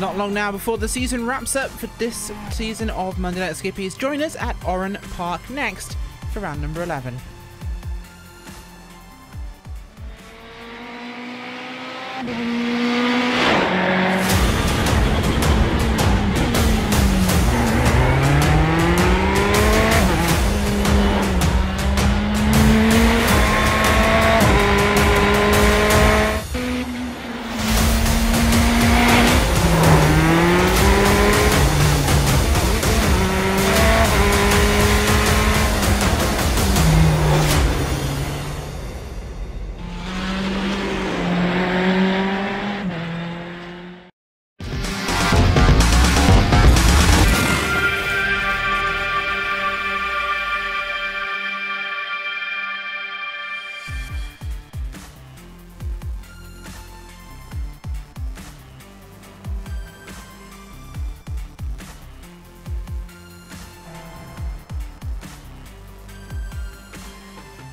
Not long now before the season wraps up for this season of Monday Night Skippys. Join us at Oran Park next for round number 11.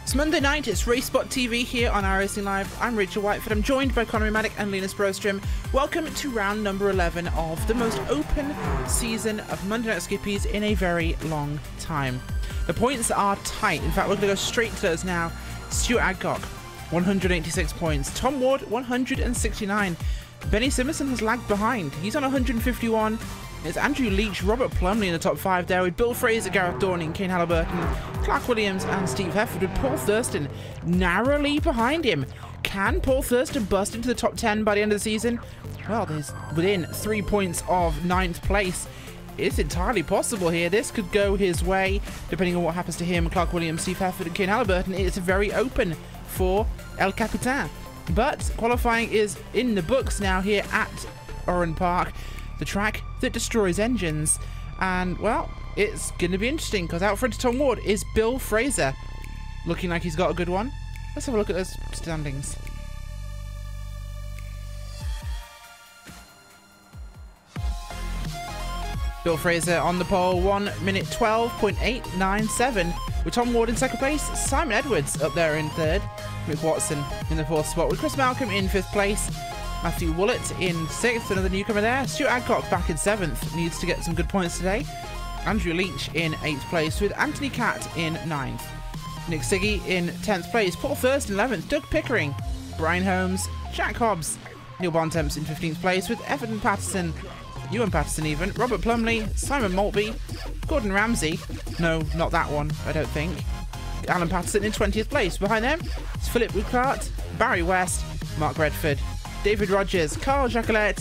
It's Monday night, it's RaceSpot TV here on iRacing Live. I'm Rachel Whiteford, I'm joined by Conor Maddock and Linus Brostrom. Welcome to round number 11 of the most open season of Monday Night Skippys in a very long time. The points are tight, in fact we're going to go straight to those now. Stuart Adcock, 186 points. Tom Ward, 169. Benny Simerson has lagged behind, he's on 151. It's Andrew Leach, Robert Plumley in the top 5 there, with Bill Fraser, Gareth Dorning, Kane Halliburton, Clark Williams and Steve Hefford, with Paul Thurston narrowly behind him. Can Paul Thurston bust into the top 10 by the end of the season? Well, there's within 3 points of 9th place. It's entirely possible here. This could go his way, depending on what happens to him, Clark Williams, Steve Hefford and Kane Halliburton. It's very open for El Capitan. But qualifying is in the books now here at Oran Park, the track that destroys engines. And, well, it's going to be interesting because out front of Tom Ward is Bill Fraser, looking like he's got a good one. Let's have a look at those standings. Bill Fraser on the pole, 1 minute 12.897, with Tom Ward in second place, Simon Edwards up there in third, Mick Watson in the fourth spot, with Chris Malcolm in fifth place, Matthew Woolett in 6th, another newcomer there. Stuart Adcock back in 7th, needs to get some good points today. Andrew Leach in 8th place, with Anthony Catt in 9th. Nick Siggy in 10th place, Paul Thurston 11th, Doug Pickering, Brian Holmes, Jack Hobbs, Neil Bontemps in 15th place, with Evan Patterson, Ewan Patterson even, Robert Plumley, Simon Maltby, Gordon Ramsay, no, not that one, I don't think, Alan Patterson in 20th place. Behind them, it's Philip Woodcart, Barry West, Mark Redford, David Rogers, Carl Jacquelet,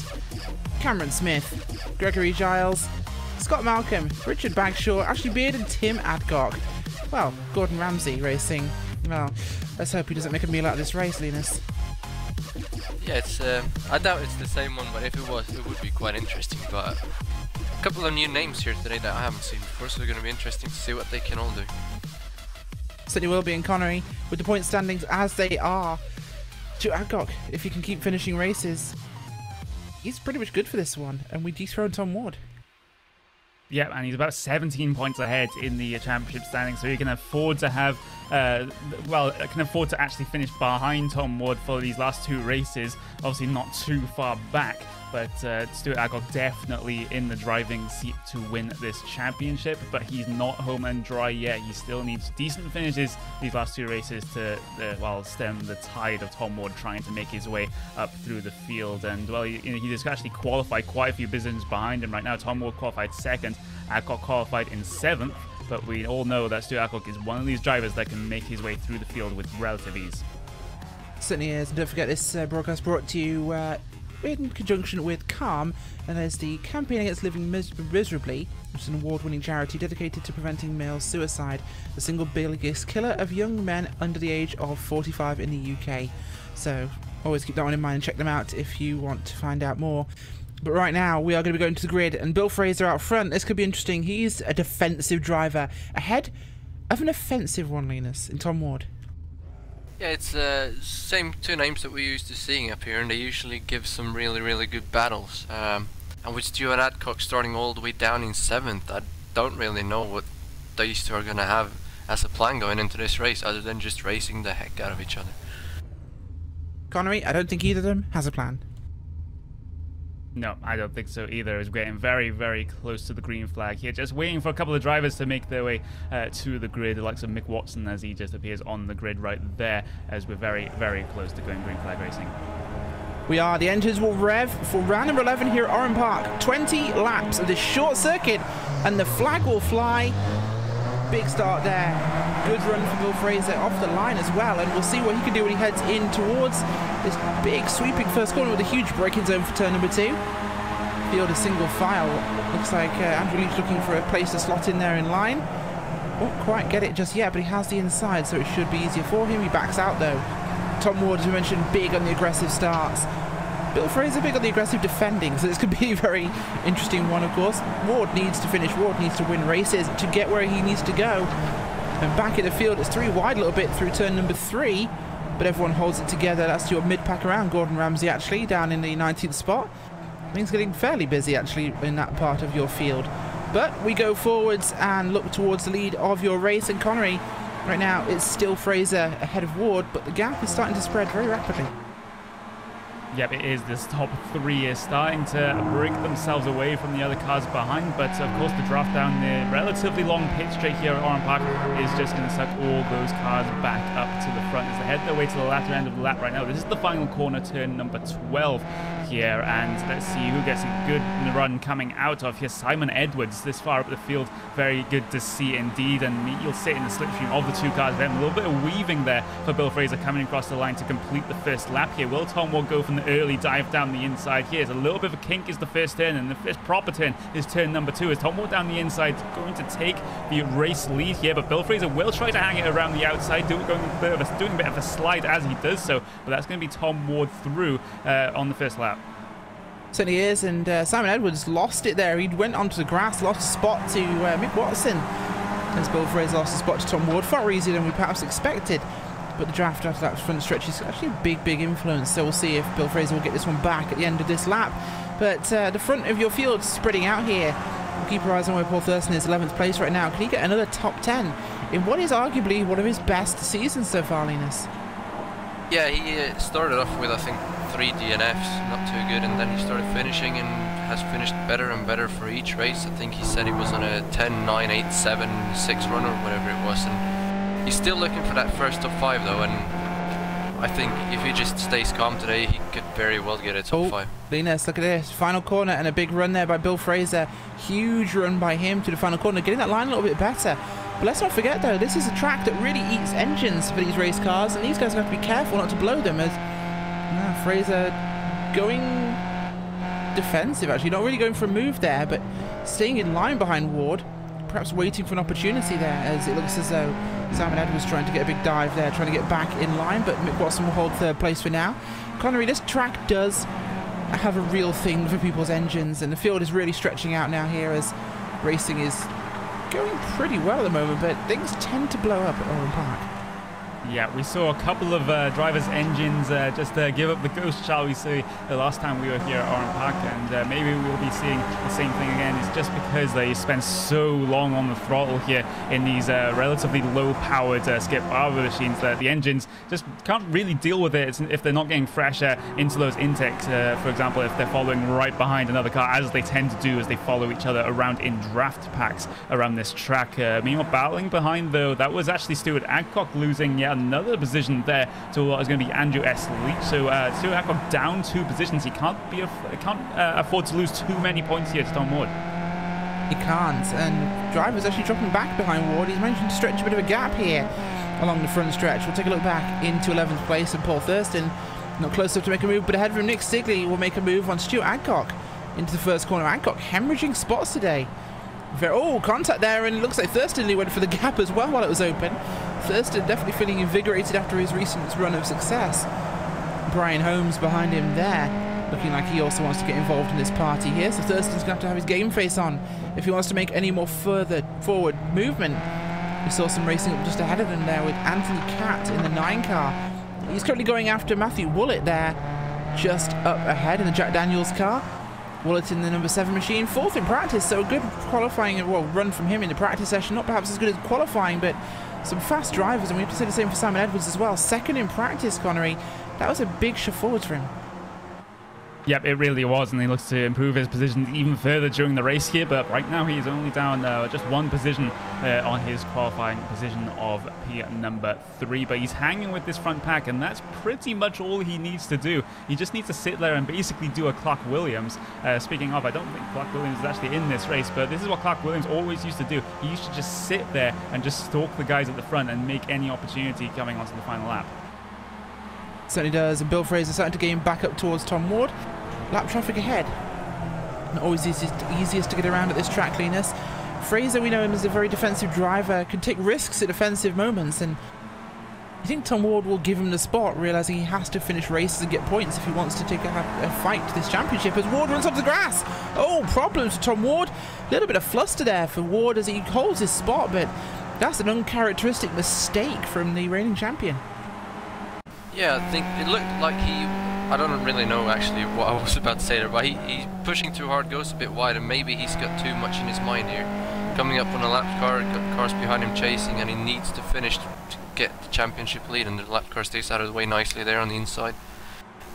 Cameron Smith, Gregory Giles, Scott Malcolm, Richard Bagshaw, Ashley Beard and Tim Adcock. Well, Gordon Ramsay racing. Well, let's hope he doesn't make a meal out of this race, Linus. Yeah, it's I doubt it's the same one, but if it was, it would be quite interesting. But a couple of new names here today that I haven't seen before, so it's going to be interesting to see what they can all do. Certainly will be in Connery, with the point standings as they are. To Adcock, if he can keep finishing races, he's pretty much good for this one, and we dethrone Tom Ward. Yeah, and he's about 17 points ahead in the championship standing, so he can afford to have, can afford to actually finish behind Tom Ward for these last 2 races. Obviously not too far back, but Stuart Adcock definitely in the driving seat to win this championship, but he's not home and dry yet. He still needs decent finishes these last 2 races to, stem the tide of Tom Ward trying to make his way up through the field. And, well, he just actually qualified quite a few positions behind him right now. Tom Ward qualified 2nd, Adcock qualified in 7th, but we all know that Stuart Adcock is one of these drivers that can make his way through the field with relative ease. Certainly is. And don't forget, this broadcast brought to you in conjunction with CALM, and there's the Campaign Against Living Miserably, which is an award-winning charity dedicated to preventing male suicide, the single biggest killer of young men under the age of 45 in the UK. So always keep that one in mind and check them out if you want to find out more. But right now, we are going to be going to the grid, and Bill Fraser out front. This could be interesting. He's a defensive driver, ahead of an offensive one, Linus, in Tom Ward. Yeah, it's same 2 names that we're used to seeing up here, and they usually give some really good battles. And with Stuart Adcock starting all the way down in 7th, I don't really know what these 2 are going to have as a plan going into this race, other than just racing the heck out of each other. Connery, I don't think either of them has a plan. No, I don't think so either. It's getting very, very close to the green flag here. Just waiting for a couple of drivers to make their way to the grid. The likes of Mick Watson as he just appears on the grid right there as we're very, very close to going green flag racing. We are. The engines will rev for round number 11 here at Oran Park. 20 laps of this short circuit and the flag will fly. Big start there. Good run from Bill Fraser off the line as well, and we'll see what he can do when he heads in towards this big sweeping first corner with a huge braking zone for turn number 2. Field a single file. Looks like Andrew Leach looking for a place to slot in there in line. Won't quite get it just yet, but he has the inside, so it should be easier for him. He backs out though. Tom Ward, as we mentioned, big on the aggressive starts. Bill Fraser big on the aggressive defending, so this could be a very interesting one, of course. Ward needs to finish. Ward needs to win races to get where he needs to go. And back in the field, it's 3 wide a little bit through turn number 3, but everyone holds it together. That's your mid-pack around. Gordon Ramsay actually down in the 19th spot. Things getting fairly busy actually in that part of your field. But we go forwards and look towards the lead of your race, and Connery, right now it's still Fraser ahead of Ward, but the gap is starting to spread very rapidly. Yep, it is. This top 3 is starting to break themselves away from the other cars behind, but of course the draft down the relatively long pit straight here at Oran Park is just going to suck all those cars back up to the front as they head their way to the latter end of the lap right now. This is the final corner, turn number 12 here, and let's see who gets a good run coming out of here. Simon Edwards this far up the field, very good to see indeed, and you'll sit in the slipstream of the 2 cars. Then a little bit of weaving there for Bill Fraser coming across the line to complete the first lap here. Will Tom Ward go from the early dive down the inside here? It's a little bit of a kink is the first turn, and the first proper turn is turn number 2 as Tom Ward down the inside going to take the race lead here, but Bill Fraser will try to hang it around the outside, doing a bit of a slide as he does so, but that's going to be Tom Ward through on the first lap. Certainly is, and Simon Edwards lost it there. He went onto the grass, lost a spot to Mick Watson, as Bill Fraser lost a spot to Tom Ward, far easier than we perhaps expected. But the draft after that front stretch is actually a big influence, so we'll see if Bill Fraser will get this one back at the end of this lap. But the front of your field spreading out here. We'll keep our eyes on where Paul Thurston is, 11th place right now. Can he get another top 10 in what is arguably one of his best seasons so far, Linus? Yeah, he started off with I think 3 DNFs, not too good, and then he started finishing and has finished better and better for each race. I think he said he was on a 10, 9, 8, 7, 6 run or whatever it was, and he's still looking for that first top 5 though, and I think if he just stays calm today, he could very well get a top 5. Linus, look at this. Final corner and a big run there by Bill Fraser. Huge run by him to the final corner, getting that line a little bit better. But let's not forget though, this is a track that really eats engines for these race cars, and these guys have to be careful not to blow them as Fraser going defensive actually, not really going for a move there, but staying in line behind Ward, perhaps waiting for an opportunity there, as it looks as though Simon Edwards trying to get a big dive there, trying to get back in line, but Mick Watson will hold 3rd place for now. Connery, this track does have a real thing for people's engines, and the field is really stretching out now here as racing is going pretty well at the moment, but things tend to blow up at Oran Park. Yeah, we saw a couple of drivers' engines just give up the ghost, shall we say, the last time we were here at Oran Park, and maybe we'll be seeing the same thing again. It's just because they spend so long on the throttle here in these relatively low-powered Skip Arbor machines that the engines just can't really deal with it if they're not getting fresh into those intakes, for example, if they're following right behind another car, as they tend to do as they follow each other around in draft packs around this track. Meanwhile, battling behind, though, that was actually Stuart Adcock losing yet another position there to what is going to be Andrew S. Leach. So Stuart Adcock down 2 positions. He can't afford to lose too many points here to Tom Ward. He can't, and driver's actually dropping back behind Ward. He's managing to stretch a bit of a gap here along the front stretch. We'll take a look back into 11th place, and Paul Thurston not close enough to make a move, but ahead of him Nick Stigley will make a move on Stuart Adcock into the first corner. Adcock hemorrhaging spots today. Contact there, and it looks like Thurston went for the gap as well while it was open. Thurston definitely feeling invigorated after his recent run of success. Brian Holmes behind him there, looking like he also wants to get involved in this party here, so Thurston's going to have his game face on if he wants to make any more further forward movement. We saw some racing up just ahead of him there with Anthony Catt in the 9 car. He's currently going after Matthew Woolett there, just up ahead in the Jack Daniels car. Woolett in the number 7 machine, 4th in practice, so a good qualifying, run from him in the practice session. Not perhaps as good as qualifying, but some fast drivers, and we have to say the same for Simon Edwards as well. 2nd in practice, Connery. That was a big shift forwards for him. Yep, it really was, and he looks to improve his position even further during the race here, but right now he's only down just one position on his qualifying position of P number 3, but he's hanging with this front pack, and that's pretty much all he needs to do. He just needs to sit there and basically do a Clark Williams. Speaking of, I don't think Clark Williams is actually in this race, but this is what Clark Williams always used to do. He used to just sit there and just stalk the guys at the front and make any opportunity coming onto the final lap. Certainly does, and Bill Fraser starting to gain back up towards Tom Ward. Lap traffic ahead. Not always easiest to get around at this track, Linus. Fraser, we know him as a very defensive driver, can take risks at defensive moments, and I think Tom Ward will give him the spot, realising he has to finish races and get points if he wants to take a fight to this championship, as Ward runs onto the grass. Oh, problems for Tom Ward. A little bit of fluster there for Ward as he holds his spot, but that's an uncharacteristic mistake from the reigning champion. Yeah, I think it looked like I don't really know actually what I was about to say there, but he's pushing too hard, goes a bit wide, and maybe he's got too much in his mind here. Coming up on a lap car, got cars behind him chasing, and he needs to finish to get the championship lead, and the lap car stays out of the way nicely there on the inside.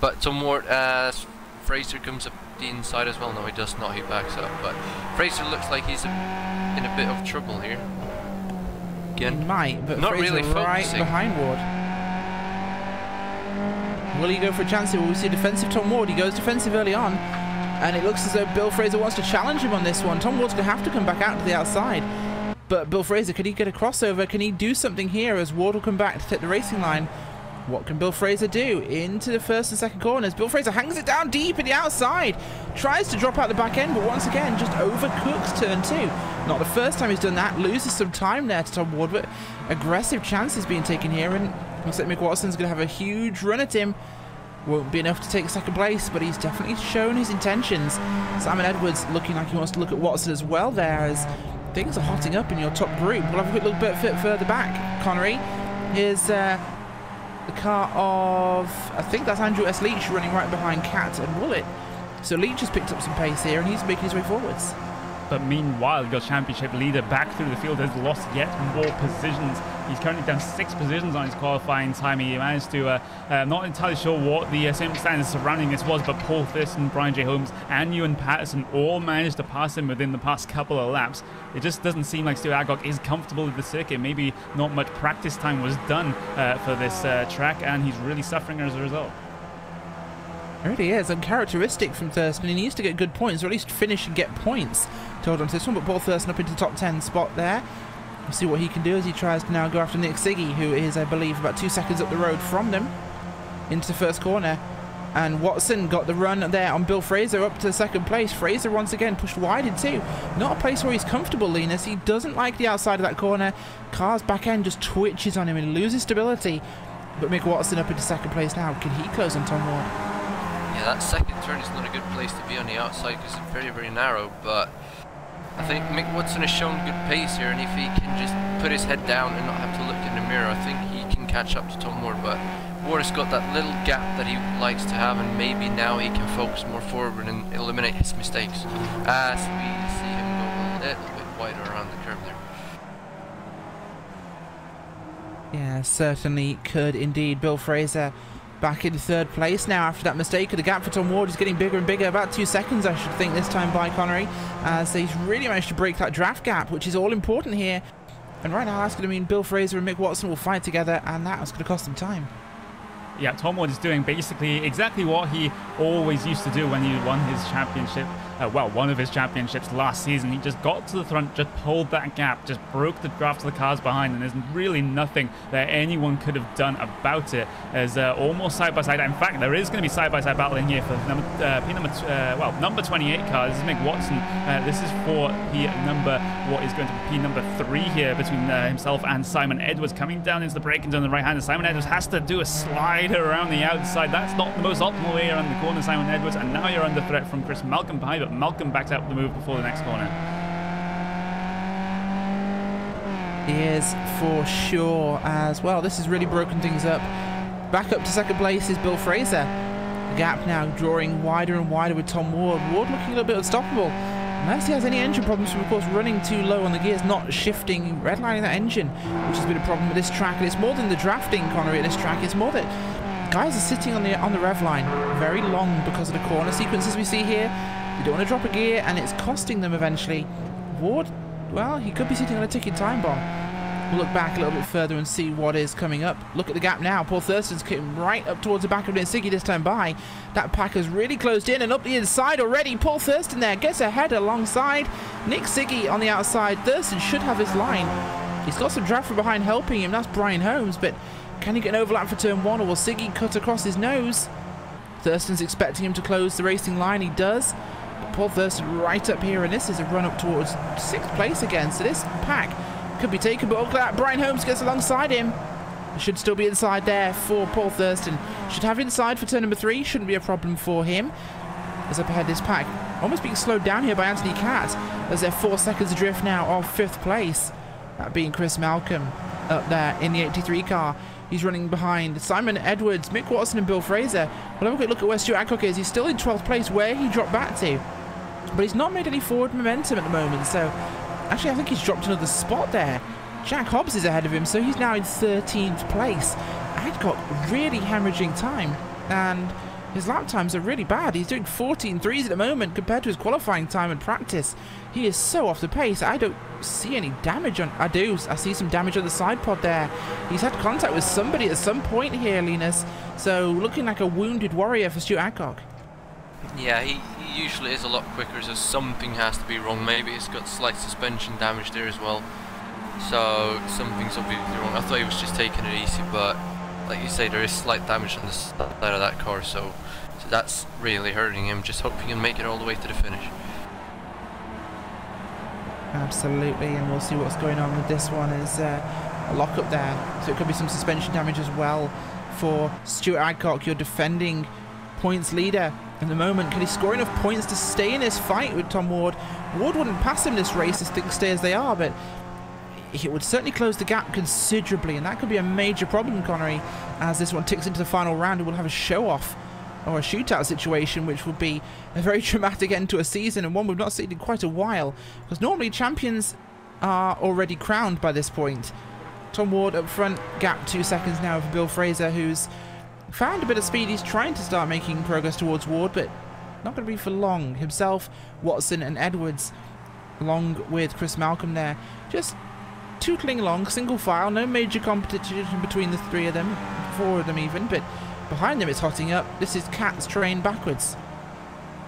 But Tom Ward, Fraser comes up the inside as well. No, he does not, he backs up, but Fraser looks like he's in a bit of trouble here. Again, He might, but not Fraser really right focusing. behind Ward. Will he go for a chance here? Will we see a defensive Tom Ward? He goes defensive early on, and it looks as though Bill Fraser wants to challenge him on this one. Tom Ward's going to have to come back out to the outside. But Bill Fraser, could he get a crossover? Can he do something here as Ward will come back to take the racing line? What can Bill Fraser do? Into the first and second corners. Bill Fraser hangs it down deep in the outside. Tries to drop out the back end, but once again, just overcooks turn 2. Not the first time he's done that. Loses some time there to Tom Ward, but aggressive chances being taken here, and looks like Mick Watson's going to have a huge run at him. Won't be enough to take second place, but he's definitely shown his intentions. Simon Edwards looking like he wants to look at Watson as well there, as things are hotting up in your top group. We'll have a quick look a bit further back. Connery, here's the car of, I think that's Andrew S. Leach running right behind Cat and Woollett. So Leach has picked up some pace here, and he's making his way forwards. But meanwhile, your championship leader back through the field has lost yet more positions. He's currently down 6 positions on his qualifying time. He managed to, not entirely sure what the circumstances surrounding this was, but Paul Thurston, Brian J. Holmes, and Ewan Patterson all managed to pass him within the past couple of laps. It just doesn't seem like Stuart Adcock is comfortable with the circuit. Maybe not much practice time was done for this track, and he's really suffering as a result. It really is uncharacteristic from Thurston. He needs to get good points, or at least finish and get points to hold on to this one. But Paul Thurston up into the top 10 spot there. We'll see what he can do as he tries to now go after Nick Siggy, who is, I believe, about 2 seconds up the road from them into the first corner. And Watson got the run there on Bill Fraser up to second place. Fraser once again pushed wide in 2. Not a place where he's comfortable, Linus. He doesn't like the outside of that corner. Car's back end just twitches on him and loses stability. But Mick Watson up into second place now. Can he close on Tom Ward? Yeah, that second turn is not a good place to be on the outside because it's very, very narrow, but I think Mick Watson has shown good pace here, and if he can just put his head down and not have to look in the mirror, I think he can catch up to Tom Ward. But Ward has got that little gap that he likes to have, and maybe now he can focus more forward and eliminate his mistakes as we see him go a little bit wider around the curve there. Yeah, certainly could indeed. Bill Fraser back in third place now after that mistake. The gap for Tom Ward is getting bigger and bigger. About 2 seconds, I should think, this time by Connery, as he's really managed to break that draft gap, which is all important here. And right now, that's going to mean Bill Fraser and Mick Watson will fight together, and that's going to cost them time. Yeah, Tom Ward is doing basically exactly what he always used to do when he won his championship. Well, one of his championships last season. He just got to the front, just pulled that gap, just broke the draft of the cars behind, and there's really nothing that anyone could have done about it. As almost side by side. In fact, there is going to be side by side battling here for number 28 car. This is Mick Watson. This is for what is going to be P number 3 here between himself and Simon Edwards, coming down into the break-ins on the right hand. And Simon Edwards has to do a slide around the outside. That's not the most optimal way around the corner, Simon Edwards. And now you're under threat from Chris Malcolm behind, but Malcolm backs out the move before the next corner. He is for sure as well. This has really broken things up. Back up to second place is Bill Fraser. The gap now drawing wider and wider with Tom Ward. Ward looking a little bit unstoppable. Unless he has any engine problems from, of course, running too low on the gears, not shifting, redlining that engine, which has been a problem with this track. And it's more than the drafting, Connery, at this track. It's more that Guys are sitting on the rev line very long because of the corner sequences we see here. They don't want to drop a gear, and it's costing them eventually. Ward, well, he could be sitting on a ticking time bomb. We'll look back a little bit further and see what is coming up. Look at the gap now. Paul Thurston's getting right up towards the back of Siggy this time by. That pack has really closed in and up the inside already. Paul Thurston there gets ahead alongside Nick Siggy on the outside. Thurston should have his line. He's got some draft from behind helping him. That's Brian Holmes, but can he get an overlap for turn 1, or will Siggy cut across his nose? Thurston's expecting him to close the racing line. He does. But Paul Thurston right up here, and this is a run up towards 6th place again. So this pack could be taken, but look at that. Brian Holmes gets alongside him. Should still be inside there for Paul Thurston. Should have inside for turn number 3. Shouldn't be a problem for him. As up ahead, this pack almost being slowed down here by Anthony Catt, as they're 4 seconds adrift now of 5th place. That being Chris Malcolm up there in the 83 car. He's running behind Simon Edwards, Mick Watson and Bill Fraser. Well, have a quick look at where Stuart Adcock is. He's still in 12th place, where he dropped back to. But he's not made any forward momentum at the moment, so actually I think he's dropped another spot there. Jack Hobbs is ahead of him, so he's now in 13th place. Adcock really hemorrhaging time, and his lap times are really bad. He's doing 14.3s at the moment compared to his qualifying time in practice. He is so off the pace. I don't see any damage on... I do. I see some damage on the side pod there. He's had contact with somebody at some point here, Linus. So looking like a wounded warrior for Stuart Adcock. Yeah, he usually is a lot quicker, so something has to be wrong. Maybe he's got slight suspension damage there as well. So something's obviously wrong. I thought he was just taking it easy, but like you say, there is slight damage on the side of that car, so that's really hurting him. Just hope he can make it all the way to the finish. Absolutely, and we'll see what's going on with this one. Is a lock-up there, so it could be some suspension damage as well for Stuart Adcock, your defending points leader at the moment. Can he score enough points to stay in this fight with Tom Ward? Ward wouldn't pass him this race if things stay as they are, but it would certainly close the gap considerably, and that could be a major problem, Connery, as this one ticks into the final round and we'll have a show-off or a shootout situation, which would be a very dramatic end to a season, and one we've not seen in quite a while, because normally champions are already crowned by this point. Tom Ward up front, gap 2 seconds now for Bill Fraser, who's found a bit of speed. He's trying to start making progress towards Ward, but not going to be for long. Himself, Watson and Edwards, along with Chris Malcolm there, just tootling along, single file, no major competition between the 3 of them, 4 of them even, but behind them it's hotting up. This is Cat's train backwards.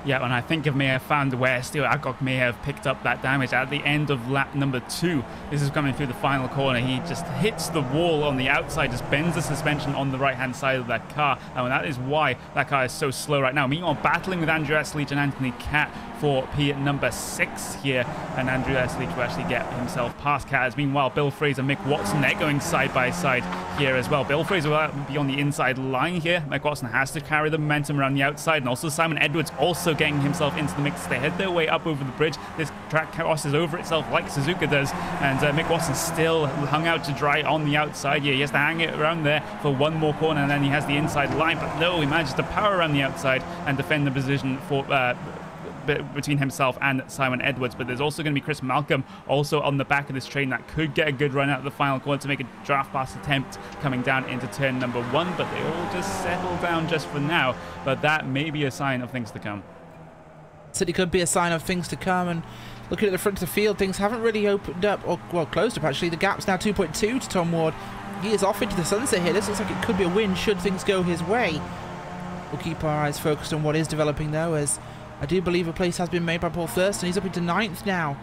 Yeah, and I think it may have found where Stuart Adcock may have picked up that damage at the end of lap number 2. This is coming through the final corner. He just hits the wall on the outside, just bends the suspension on the right-hand side of that car, and that is why that car is so slow right now. Meanwhile, battling with Andrew Esleach and Anthony Catt for P at number 6 here, and Andrew Esleach will actually get himself past Catt. Meanwhile, Bill Fraser, Mick Watson, they're going side by side here as well. Bill Fraser will be on the inside line here. Mick Watson has to carry the momentum around the outside, and also Simon Edwards also getting himself into the mix. They head their way up over the bridge. This track crosses over itself like Suzuka does, and Mick Watson still hung out to dry on the outside here. He has to hang it around there for one more corner, and then he has the inside line, but no, he manages to power around the outside and defend the position for between himself and Simon Edwards. But there's also going to be Chris Malcolm also on the back of this train that could get a good run out of the final corner to make a draft pass attempt coming down into turn number 1, but they all just settle down just for now. But that may be a sign of things to come. So it could be a sign of things to come, and looking at the front of the field, things haven't really opened up, or well, closed up actually. The gap's now 2.2 to Tom Ward. He is off into the sunset here. This looks like it could be a win should things go his way. We'll keep our eyes focused on what is developing though, as I do believe a place has been made by Paul Thurston. He's up into 9th now.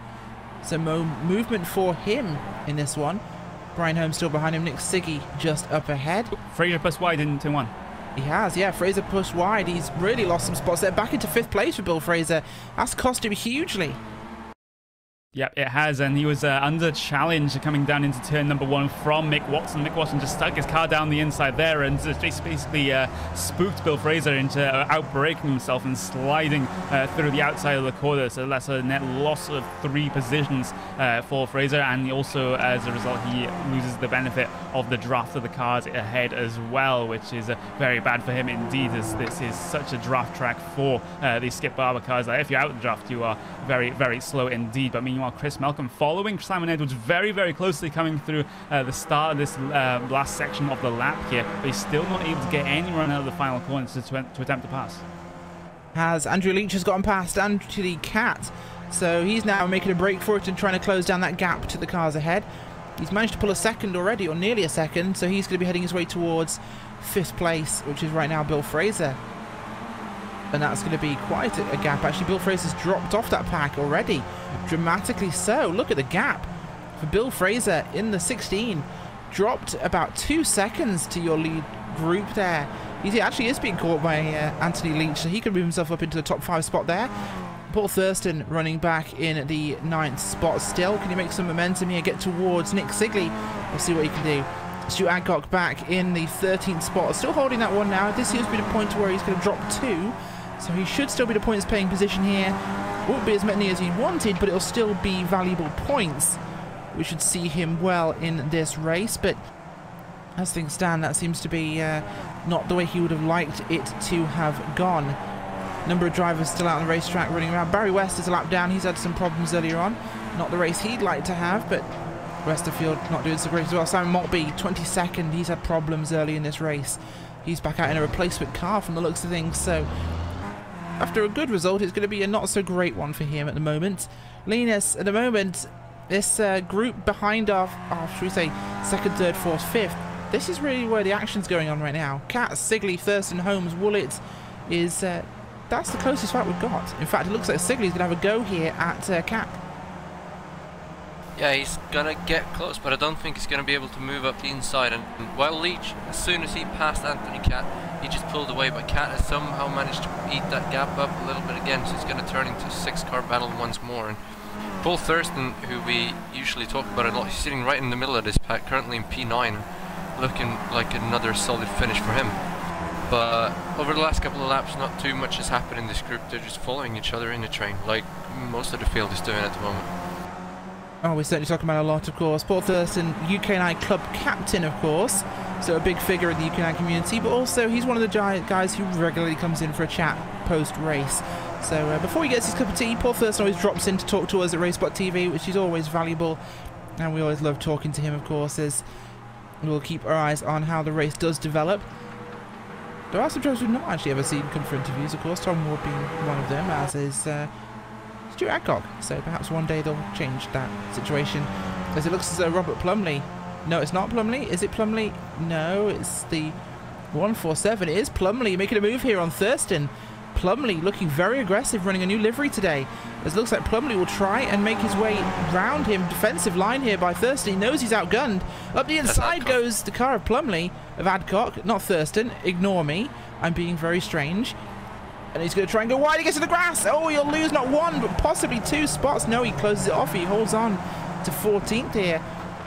So movement for him in this one. Brian Holmes still behind him. Nick Siggy just up ahead. Fraser plus wide in turn 1. He has, yeah. Fraser pushed wide. He's really lost some spots there. Back into 5th place for Bill Fraser. That's cost him hugely. Yep, it has, and he was under challenge coming down into turn number 1 from Mick Watson. Mick Watson just stuck his car down the inside there and just basically spooked Bill Fraser into outbraking himself and sliding through the outside of the corner. So that's a net loss of 3 positions for Fraser, and also as a result he loses the benefit of the draft of the cars ahead as well, which is very bad for him indeed, as this is such a draft track for these Skip Barber cars. Like, if you're out of the draft, you are very, very slow indeed. But meanwhile, Meanwhile, Chris Malcolm following Simon Edwards very, very closely, coming through the start of this last section of the lap here, but he's still not able to get any run out of the final corner to attempt to pass. As Andrew Leach has gotten past Anthony Cat, so he's now making a break for it and trying to close down that gap to the cars ahead. He's managed to pull a second already, or nearly a second, so he's going to be heading his way towards 5th place, which is right now Bill Fraser. And that's going to be quite a gap. Actually, Bill Fraser's dropped off that pack already, dramatically so. Look at the gap for Bill Fraser in the 16. Dropped about 2 seconds to your lead group there. He actually is being caught by Anthony Leach, so he could move himself up into the top 5 spot there. Paul Thurston running back in the 9th spot still. Can he make some momentum here, get towards Nick Sigley? We'll see what he can do. Stuart Adcock back in the 13th spot, still holding that one now. This seems to be the point where he's going to drop 2, so he should still be the points paying position here. Won't be as many as he wanted, but it'll still be valuable points. We should see him well in this race, but as things stand, that seems to be not the way he would have liked it to have gone. Number of drivers still out on the racetrack running around. Barry West is a lap down. He's had some problems earlier on. Not the race he'd like to have, but the rest of the field not doing so great as well. Simon Maltby, 22nd. He's had problems early in this race. He's back out in a replacement car from the looks of things, so after a good result, it's going to be a not so great one for him at the moment. Linus, at the moment, this group behind our should we say, 2nd, 3rd, 4th, 5th, this is really where the action's going on right now. Cat, Sigley, Thurston, Holmes, Woolett is... that's the closest fight we've got. In fact, it looks like Sigley's going to have a go here at Cat. Yeah, he's going to get close, but I don't think he's going to be able to move up the inside. And while Leach, as soon as he passed Anthony Cat, he just pulled away, but Cat has somehow managed to eat that gap up a little bit again, so it's going to turn into a 6-car battle once more. And Paul Thurston, who we usually talk about a lot, he's sitting right in the middle of this pack, currently in P9, looking like another solid finish for him. But over the last couple of laps, not too much has happened in this group. They're just following each other in the train, like most of the field is doing at the moment. Oh, we're certainly talking about a lot, of course. Paul Thurston, UK&I club captain, of course, so a big figure in the UK&I community, but also he's one of the guys who regularly comes in for a chat post-race. So before he gets his cup of tea, Paul Thurston always drops in to talk to us at Racebot TV, which is always valuable, and we always love talking to him, of course, as we'll keep our eyes on how the race does develop. There are some drivers we've not actually ever seen come for interviews, of course, Tom Ward being one of them, as is Stuart Adcock. So perhaps one day they'll change that situation. As it looks as though Robert Plumley... No, it's not Plumley. Is it Plumley? No, it's the 147. It is Plumley making a move here on Thurston. Plumley looking very aggressive, running a new livery today. As it looks like Plumley will try and make his way round him. Defensive line here by Thurston. He knows he's outgunned. Up the inside goes the car of Plumley, of Adcock, not Thurston. Ignore me. I'm being very strange. And he's going to try and go wide. He gets to the grass. Oh, he'll lose not 1, but possibly 2 spots. No, he closes it off. He holds on to 14th here.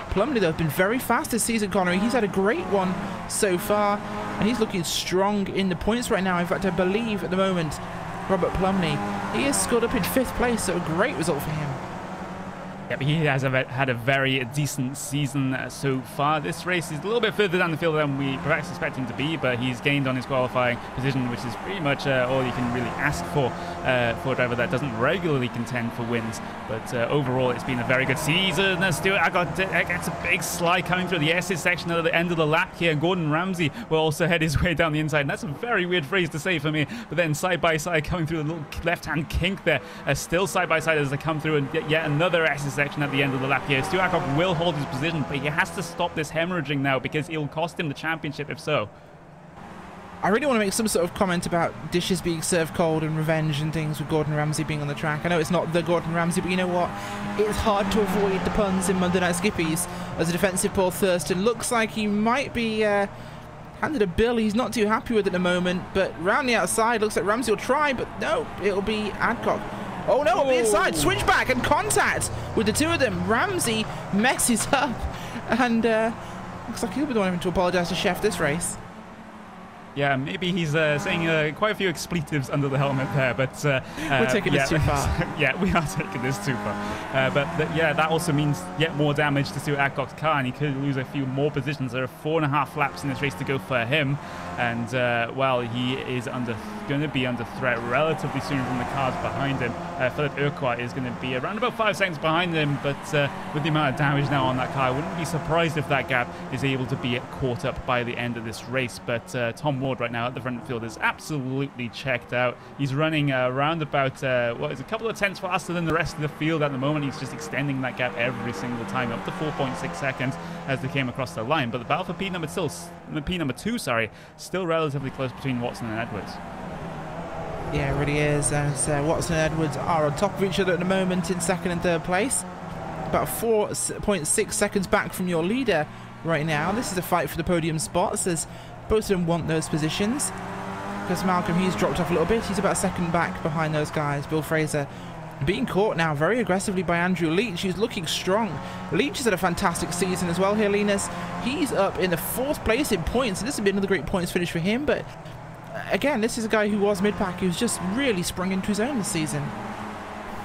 Plumley, though, has been very fast this season, Connery. He's had a great one so far, and he's looking strong in the points right now. In fact, I believe at the moment, Robert Plumley, he has scored up in 5th place, so a great result for him. Yeah, but he has had a very decent season so far. This race is a little bit further down the field than we perhaps expect him to be, but he's gained on his qualifying position, which is pretty much all you can really ask for a driver that doesn't regularly contend for wins. But overall, it's been a very good season. Stuart Adcock gets a big slide coming through the S's section at the end of the lap here. Gordon Ramsay will also head his way down the inside. And that's a very weird phrase to say for me. But then side by side coming through the little left-hand kink there. Still side by side as they come through, and yet another S's section at the end of the lap here. Stuart Adcock will hold his position, but he has to stop this hemorrhaging now because it'll cost him the championship if so. I really want to make some sort of comment about dishes being served cold and revenge and things with Gordon Ramsay being on the track. I know it's not the Gordon Ramsay, but you know what? It's hard to avoid the puns in Monday Night Skippies as a defensive Paul Thurston. Looks like he might be handed a bill he's not too happy with at the moment, but round the outside, looks like Ramsay will try, but no, it'll be Adcock. Oh no, on the inside, switchback and contact with the two of them. Ramsay messes up, and looks like he'll be the one having to apologise to Chef this race. Yeah, maybe he's saying quite a few expletives under the helmet there, but we're taking this too far. Yeah, we are taking this too far. Yeah, that also means yet more damage to Stuart Adcock's car, and he could lose a few more positions. There are 4.5 laps in this race to go for him, and well, he is going to be under threat relatively soon from the cars behind him. Philip Urquhart is going to be around about 5 seconds behind him, but with the amount of damage now on that car, I wouldn't be surprised if that gap is able to be caught up by the end of this race. But Tom Ward right now at the front of the field is absolutely checked out. He's running around about a couple of tenths faster than the rest of the field at the moment. He's just extending that gap every single time, up to 4.6 seconds as they came across the line. But the battle for P2, still relatively close between Watson and Edwards. Yeah, it really is. As Watson and Edwards are on top of each other at the moment in second and third place. About 4.6 seconds back from your leader right now. This is a fight for the podium spots, as both of them want those positions. Because Malcolm, he's dropped off a little bit. He's about a second back behind those guys. Bill Fraser being caught now very aggressively by Andrew Leach, who's looking strong. Leach has had a fantastic season as well here, Linus. He's up in the 4th place in points. This would be another great points finish for him, but again, this is a guy who was mid-pack, who's just really sprung into his own this season.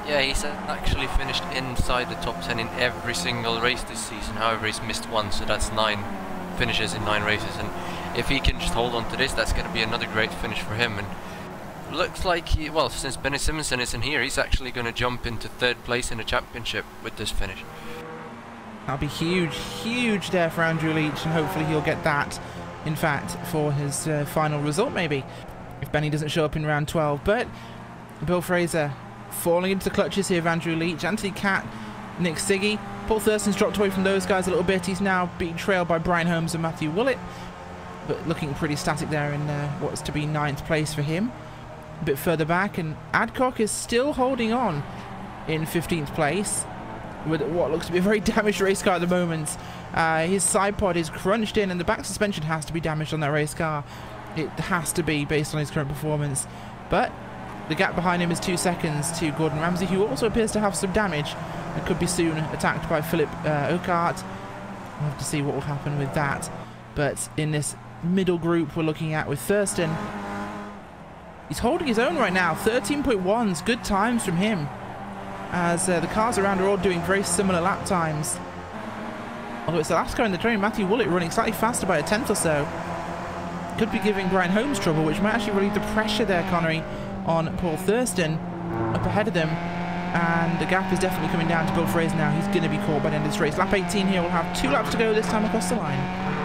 Yeah, he's actually finished inside the top 10 in every single race this season. However, he's missed one, so that's 9 finishes in 9 races. And if he can just hold on to this, that's going to be another great finish for him. And looks like since Benny Simonson isn't here, he's actually going to jump into 3rd place in the championship with this finish. That'll be huge, huge there for Andrew Leach, and hopefully he'll get that, in fact, for his final result maybe, if Benny doesn't show up in round 12. But Bill Fraser falling into the clutches here of Andrew Leach, Anthony Catt, Nick Siggy. Paul Thurston's dropped away from those guys a little bit. He's now being trailed by Brian Holmes and Matthew Willett, but looking pretty static there in what's to be 9th place for him. A bit further back, and Adcock is still holding on in 15th place with what looks to be a very damaged race car at the moment. His side pod is crunched in, and the back suspension has to be damaged on that race car. It has to be, based on his current performance. But the gap behind him is 2 seconds to Gordon Ramsay, who also appears to have some damage and could be soon attacked by Philip Urquhart. We'll have to see what will happen with that. But in this middle group we're looking at with Thurston, he's holding his own right now. 13.1s, good times from him, as the cars around are all doing very similar lap times. Although it's the last car in the train, Matthew Willett running slightly faster by a tenth or so. Could be giving Brian Holmes trouble, which might actually relieve the pressure there, Connery, on Paul Thurston up ahead of them. And the gap is definitely coming down to Bill Fraser now. He's going to be caught by the end of this race. Lap 18 here, we'll have 2 laps to go this time across the line.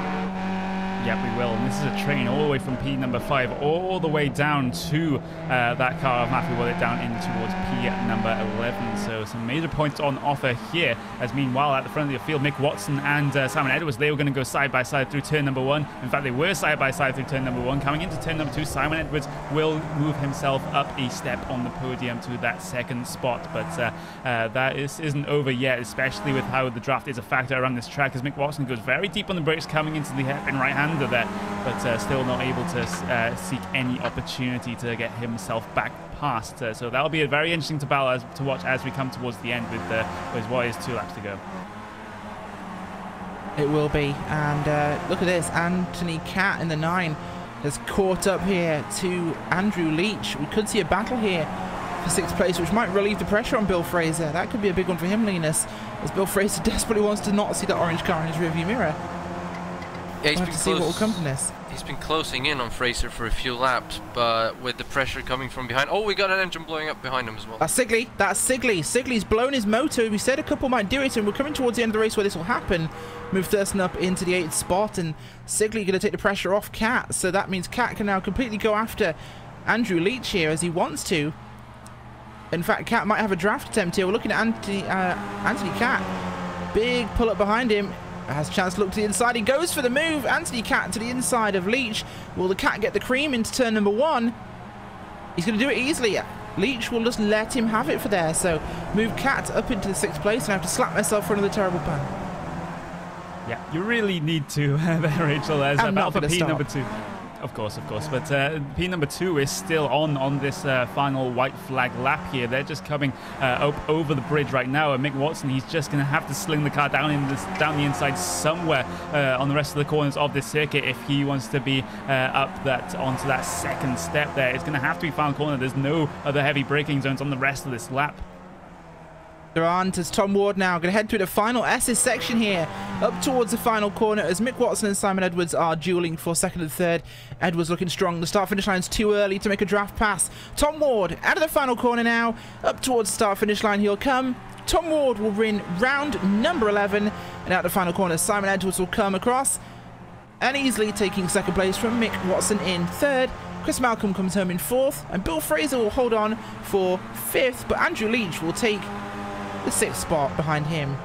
Yep, we will. And this is a train all the way from P number 5 all the way down to that car of Matthew Willett down in towards P number 11. So some major points on offer here. As meanwhile, at the front of the field, Mick Watson and Simon Edwards, they were going to go side by side through turn number 1. In fact, they were side by side through turn number 1. Coming into turn number 2, Simon Edwards will move himself up a step on the podium to that 2nd spot. But that isn't over yet, especially with how the draft is a factor around this track, as Mick Watson goes very deep on the brakes coming into the hairpin right hand there, but still not able to seek any opportunity to get himself back past. So that'll be a very interesting battle to watch as we come towards the end with what is 2 laps to go. It will be. And look at this, Anthony Catt in the 9 has caught up here to Andrew Leach. We could see a battle here for 6th place, which might relieve the pressure on Bill Fraser. That could be a big one for him, Linus, as Bill Fraser desperately wants to not see that orange car in his rearview mirror. Yeah, we'll have to see what will come from this. He's been closing in on Fraser for a few laps, but with the pressure coming from behind... Oh, we got an engine blowing up behind him as well. That's Sigley. That's Sigley. Sigley's blown his motor. We said a couple might do it, and we're coming towards the end of the race where this will happen. Move Thurston up into the 8th spot, and Sigley going to take the pressure off Catt. So that means Catt can now completely go after Andrew Leach here as he wants to. In fact, Catt might have a draft attempt here. We're looking at Anthony Catt. Big pull up behind him. Has a chance to look to the inside. He goes for the move. Anthony Catt to the inside of Leach. Will the Catt get the cream into turn number 1? He's going to do it easily. Leach will just let him have it for there. So move Catt up into the 6th place, and I have to slap myself for another terrible pan. Yeah, you really need to there, Rachel. There's a battle for P number 2. Of course. But P number 2 is still on this final white flag lap here. They're just coming up over the bridge right now. And Mick Watson, he's just going to have to sling the car down the inside somewhere on the rest of the corners of this circuit if he wants to be onto that second step there. It's going to have to be final corner. There's no other heavy braking zones on the rest of this lap. They're on to Tom Ward now. Going to head through the final S's section here, up towards the final corner as Mick Watson and Simon Edwards are dueling for second and third. Edwards looking strong. The start-finish line's too early to make a draft pass. Tom Ward out of the final corner now, up towards the start-finish line he'll come. Tom Ward will win round number 11, and out the final corner Simon Edwards will come across and easily taking second place from Mick Watson in third. Chris Malcolm comes home in fourth, and Bill Fraser will hold on for fifth, but Andrew Leach will take the sixth spot behind him.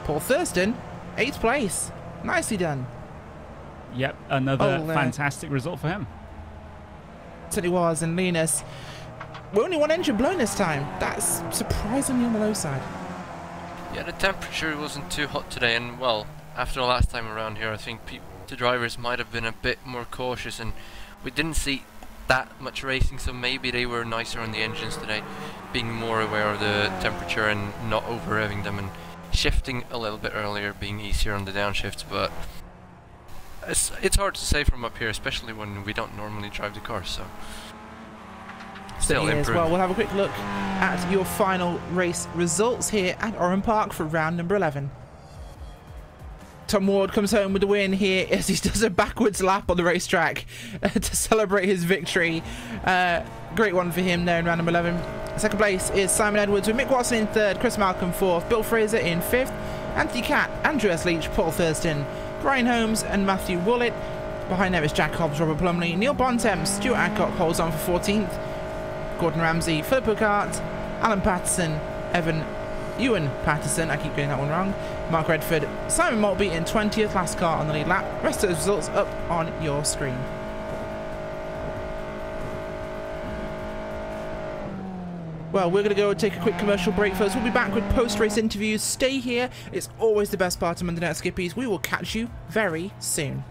Paul Thurston, 8th place. Nicely done. Yep, another fantastic result for him. Certainly was, and Linus, only one engine blown this time. That's surprisingly on the low side. Yeah, the temperature wasn't too hot today, and well, after the last time around here, I think the drivers might have been a bit more cautious, and we didn't see that much racing, so maybe they were nicer on the engines today, being more aware of the temperature and not over revving them and shifting a little bit earlier, being easier on the downshifts. But it's hard to say from up here, especially when we don't normally drive the car, so still improving. Well, we'll have a quick look at your final race results here at Oran Park for round number 11. Tom Ward comes home with the win here as he does a backwards lap on the racetrack to celebrate his victory. Great one for him there in round number 11. Second place is Simon Edwards with Mick Watson in third, Chris Malcolm fourth, Bill Fraser in fifth, Anthony Catt, Andrew S. Leach, Paul Thurston, Brian Holmes and Matthew Woollett. Behind them is Jack Hobbs, Robert Plumley, Neil Bontemps, Stuart Adcock holds on for 14th, Gordon Ramsay, Philip Hookart, Alan Patterson, Ewan Patterson, I keep getting that one wrong, Mark Redford, Simon Maltby in 20th, last car on the lead lap. Rest of those results up on your screen. Well, we're going to go and take a quick commercial break first. We'll be back with post-race interviews. Stay here. It's always the best part of Monday Night Skippies. We will catch you very soon.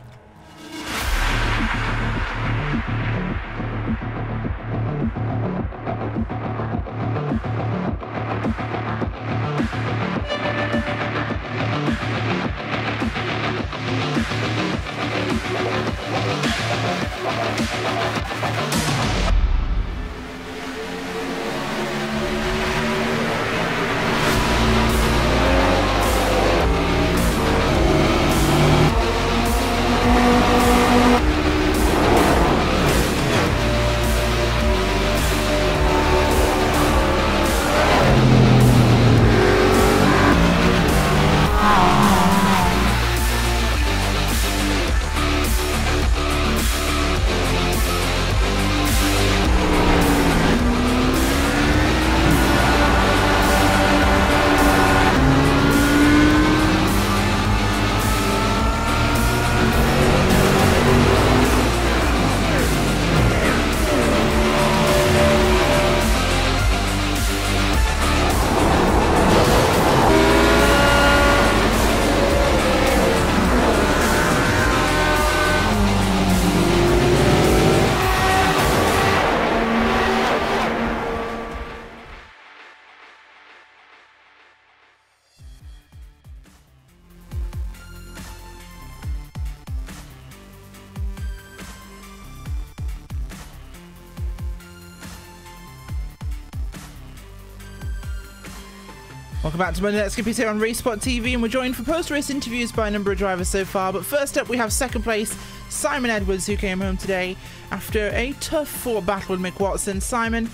Welcome back to Monday Night Skippies here on Race Spot TV, and we're joined for post-race interviews by a number of drivers so far. But first up, we have second place Simon Edwards, who came home today after a tough fought battle with Mick Watson. Simon,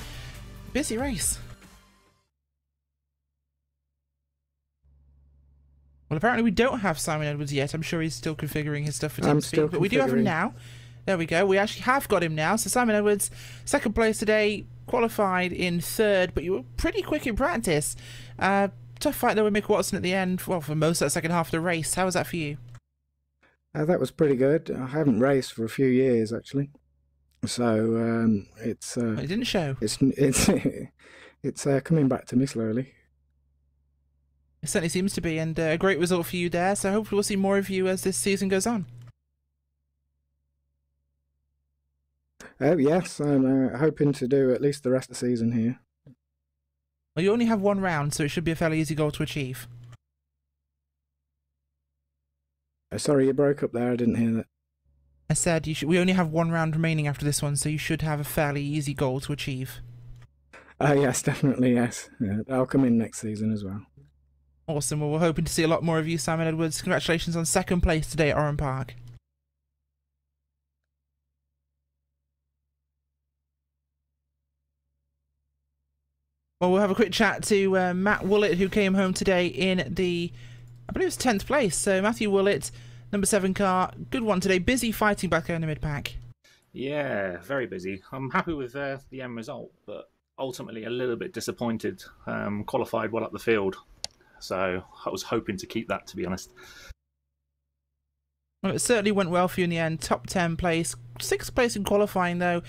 busy race. Well, apparently we don't have Simon Edwards yet. I'm sure he's still configuring his stuff for TeamSpeak, but we do have him now. There we go. We actually have got him now. So Simon Edwards, second place today, qualified in third, but you were pretty quick in practice. Tough fight though with Mick Watson at the end, well, for most of that second half of the race. How was that for you? That was pretty good. I haven't raced for a few years, actually. So it's... it didn't show. It's coming back to me slowly. It certainly seems to be, and a great result for you there. So hopefully we'll see more of you as this season goes on. Yes, I'm hoping to do at least the rest of the season here. Well, you only have one round, so it should be a fairly easy goal to achieve. Sorry, you broke up there. I didn't hear that. I said we only have one round remaining after this one, so you should have a fairly easy goal to achieve. Yes, definitely, yes. Yeah, I'll come in next season as well. Awesome. Well, we're hoping to see a lot more of you, Simon Edwards. Congratulations on second place today at Oran Park. Well, we'll have a quick chat to Matt Woolett, who came home today in I believe it's 10th place. So Matthew Woolett, number 7 car, good one today. Busy fighting back there in the mid-pack. Yeah, very busy. I'm happy with the end result, but ultimately a little bit disappointed. Qualified well up the field, so I was hoping to keep that, to be honest. Well, it certainly went well for you in the end. Top 10 place, 6th place in qualifying though.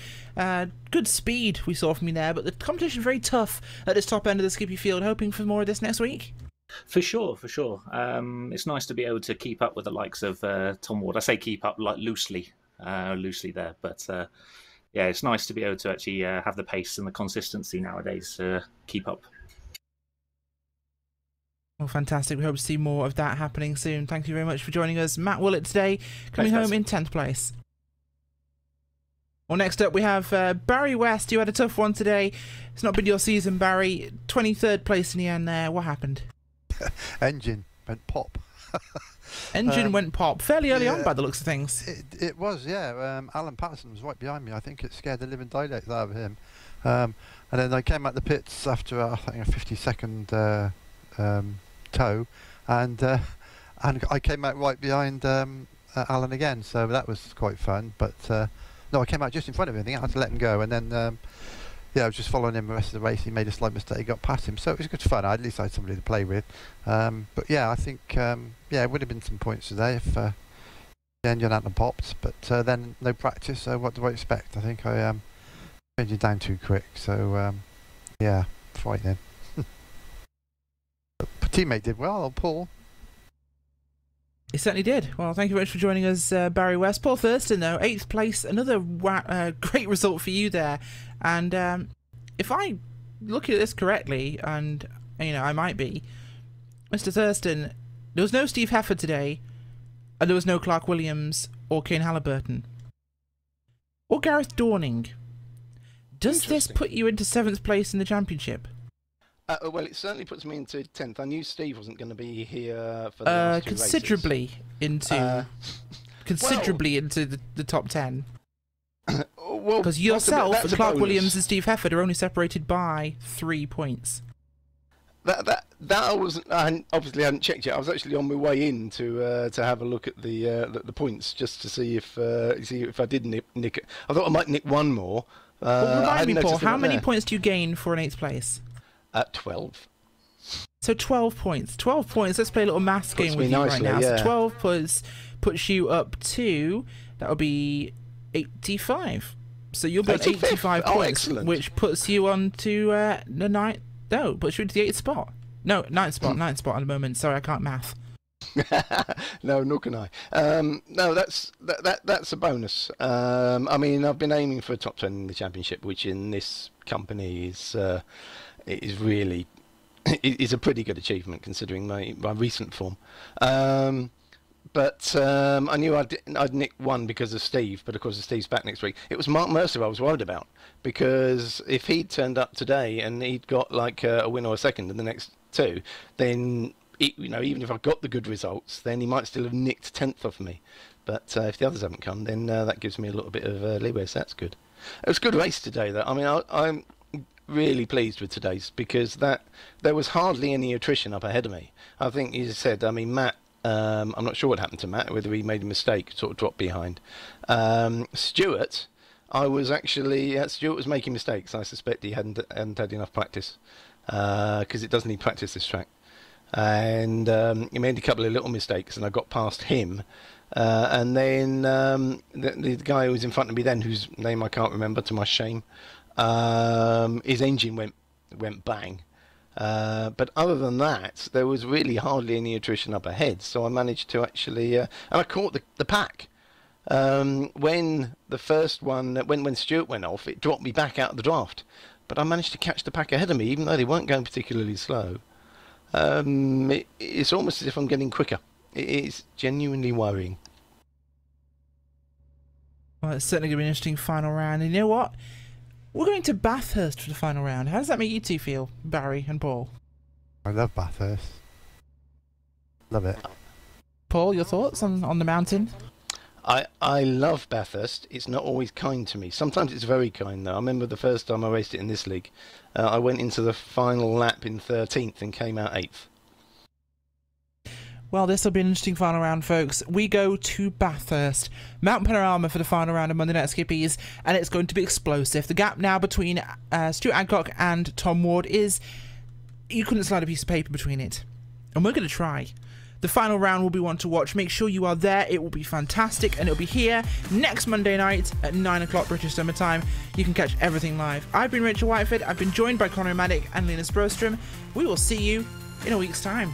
Good speed we saw from you there, but the competition very tough at this top end of the Skippy field. Hoping for more of this next week? For sure, for sure. It's nice to be able to keep up with the likes of Tom Ward. I say keep up like loosely there, but yeah, it's nice to be able to actually have the pace and the consistency nowadays to keep up. Well, fantastic. We hope to see more of that happening soon. Thank you very much for joining us. Matt Woolett today, coming home in 10th place. Well, next up we have Barry West. You had a tough one today. It's not been your season, Barry. 23rd place in the end there. What happened? Engine went pop. Engine went pop fairly early on by the looks of things. It was, yeah. Alan Patterson was right behind me. I think it scared the living daylights out of him. And then I came out the pits after I think a 50-second tow, and I came out right behind Alan again. So that was quite fun. But no, I came out just in front of him. I think I had to let him go, and then yeah, I was just following him the rest of the race. He made a slight mistake, got past him, so it was good fun. At least I had somebody to play with. But yeah, I think yeah, it would have been some points today if the engine hadn't popped. But then no practice, so what do I expect? I think I changed it down too quick. So yeah, frightening. But teammate did well, Paul. He certainly did. Well, thank you very much for joining us, Barry West. Paul Thurston, though, 8th place. Another great result for you there. And if I look at this correctly, and, you know, I might be, Mr. Thurston, there was no Steve Hefford today, and there was no Clark Williams or Kane Halliburton. Or Gareth Dorning. Does this put you into 7th place in the championship? Well, it certainly puts me into 10th. I knew Steve wasn't going to be here for the last two considerably races. Considerably into the top 10. Well, because yourself, Clark bonus. Williams and Steve Hefford are only separated by 3 points. That I wasn't. I obviously hadn't checked yet. I was actually on my way in to have a look at the points just to see if I did nick it. I thought I might nick one more. Well, remind me, Paul, how many points do you gain for an 8th place? 12. So 12 points. 12 points. Let's play a little maths game with you right now. Yeah. So 12 puts you up to, that would be 85. So you'll be on 85 points, which puts you on to the 9th. No, puts you into the 8th spot. No, 9th spot. 9th spot at the moment. Sorry, I can't math. No, nor can I. No, that's a bonus. I mean, I've been aiming for a top 10 in the championship, which in this company is really is a pretty good achievement considering my recent form. But I knew I'd nick one because of Steve, but of course Steve's back next week. It was Mark Mercer I was worried about, because if he'd turned up today and he'd got like a win or a second in the next two, then you know, even if I got the good results, then he might still have nicked 10th off me. But if the others haven't come, then that gives me a little bit of leeway, so that's good. It was a good race today, though. I mean, I'm really pleased with today's, because there was hardly any attrition up ahead of me. I think you said, I mean, Matt, I'm not sure what happened to Matt, whether he made a mistake, sort of dropped behind. Stuart, Stuart was making mistakes. I suspect he hadn't had enough practice, because it does need practice, this track. And he made a couple of little mistakes, and I got past him. And then the guy who was in front of me then, whose name I can't remember to my shame, his engine went bang. But other than that, there was really hardly any attrition up ahead. So I managed to actually, and I caught the pack. When the first one, when Stuart went off, it dropped me back out of the draft. But I managed to catch the pack ahead of me, even though they weren't going particularly slow. It's almost as if I'm getting quicker. It is genuinely worrying. Well, it's certainly going to be an interesting final round. And you know what? We're going to Bathurst for the final round. How does that make you two feel, Barry and Paul? I love Bathurst. Love it. Paul, your thoughts on the mountain? I love Bathurst. It's not always kind to me. Sometimes it's very kind, though. I remember the first time I raced it in this league. I went into the final lap in 13th and came out 8th. Well, this will be an interesting final round, folks. We go to Bathurst, Mount Panorama for the final round of Monday Night Skippies, and it's going to be explosive. The gap now between Stuart Adcock and Tom Ward is... you couldn't slide a piece of paper between it. And we're going to try. The final round will be one to watch. Make sure you are there. It will be fantastic, and it'll be here next Monday night at 9 o'clock British Summer Time. You can catch everything live. I've been Richard Whiteford. I've been joined by Conor Maddock and Linus Broström. We will see you in a week's time.